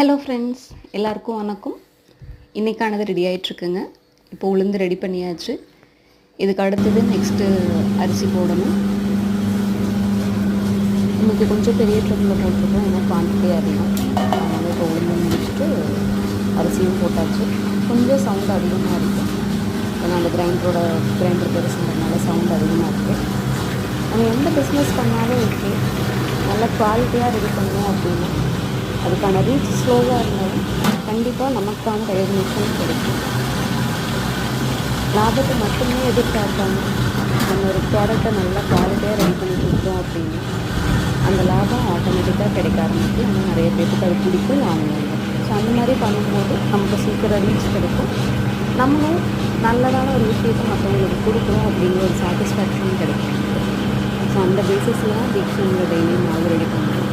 Hello friends, எல்லாருக்கும் வணக்கம். இன்றைக்கானது ready ஆகிட்டுருக்குங்க. இப்போ உளுந்து ரெடி பண்ணியாச்சு. இதுக்கு அடுத்தது நெக்ஸ்ட்டு அரிசி போடணும். இன்றைக்கி கொஞ்சம் பெரிய ட்ரம்மில் போட்டிருக்கோம், ஏன்னா குவான்டிட்டி அதிகம். அதனால் இப்போ உளுந்து முடிச்சுட்டு அரிசியும் போட்டாச்சு. கொஞ்சம் சவுண்ட் அதிகமாக இருக்கும், ஏன்னா அந்த கிரைண்டர் பெருசுன்றதுனால சவுண்ட் அதிகமாக இருக்குது. நம்ம எந்த பிஸ்னஸ் பண்ணாலும் ஓகே, நல்ல குவாலிட்டியாக ரெடி பண்ணோம் அப்படின்னா அதுக்கான ரீச் ஸ்லோவாக இருந்தாலும் கண்டிப்பாக நமக்கான ரெகக்னிஷன் கிடைக்கும். லாபத்தை மட்டுமே எதிர்பார்க்காம நம்ம ஒரு ப்ராடக்டை நல்லா குவாலிட்டியாக ரெடி பண்ணி கொடுத்தோம் அப்படின்னா அந்த லாபம் ஆட்டோமேட்டிக்காக கிடைக்க ஆரம்பிக்கும். ஆனால் நிறைய பேருக்கு அது பிடிக்கும், வாங்குவாங்க. ஸோ அந்த மாதிரி பண்ணும்போது நமக்கு சீக்கிரம் ரீச் கிடைக்கும். நம்மளும் நல்லதான ஒரு விஷயத்தை மற்றவங்களுக்கு கொடுக்குறோம் அப்படிங்கிற ஒரு சாட்டிஸ்ஃபேக்ஷன் கிடைக்கும். ஸோ அந்த பேசிஸில் தான் தீக்ஷனில் டெய்லியும் மாவு ரெடி பண்ணுறோம்.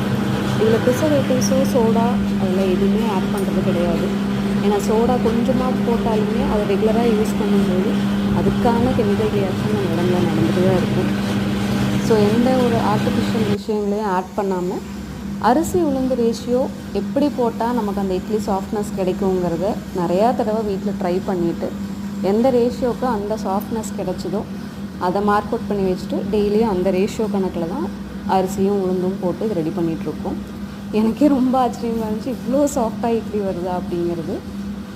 இதில் ப்ரிசர்வேட்டிவ்ஸோ சோடா அதில் எதுவுமே ஆட் பண்ணுறது கிடையாது. ஏன்னா சோடா கொஞ்சமாக போட்டாலுமே அதை ரெகுலராக யூஸ் பண்ணும்போது அதுக்கான கெமிக்கல் ரியாக்ஷன் நம்ம உடம்புல நடந்துட்டு தான் இருக்கும். ஸோ எந்த ஒரு ஆர்டிஃபிஷியல் விஷயங்களையும் ஆட் பண்ணாமல் அரிசி உளுந்து ரேஷியோ எப்படி போட்டால் நமக்கு அந்த இட்லி சாஃப்ட்னஸ் கிடைக்குங்கிறத நிறையா தடவை வீட்டில் ட்ரை பண்ணிவிட்டு எந்த ரேஷியோவுக்கு அந்த சாஃப்ட்னஸ் கிடைச்சதோ அதை மார்க் அவுட் பண்ணி வச்சுட்டு டெய்லியும் அந்த ரேஷியோ கணக்கில் தான் அரிசியும் உளுந்தும் போட்டு இது ரெடி பண்ணிகிட்ருக்கோம். எனக்கே ரொம்ப ஆச்சரியமாக இருந்துச்சு, இவ்வளோ சாஃப்டாக இட்லி வருதா அப்படிங்கிறது.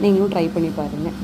நீங்களும் ட்ரை பண்ணி பாருங்கள்.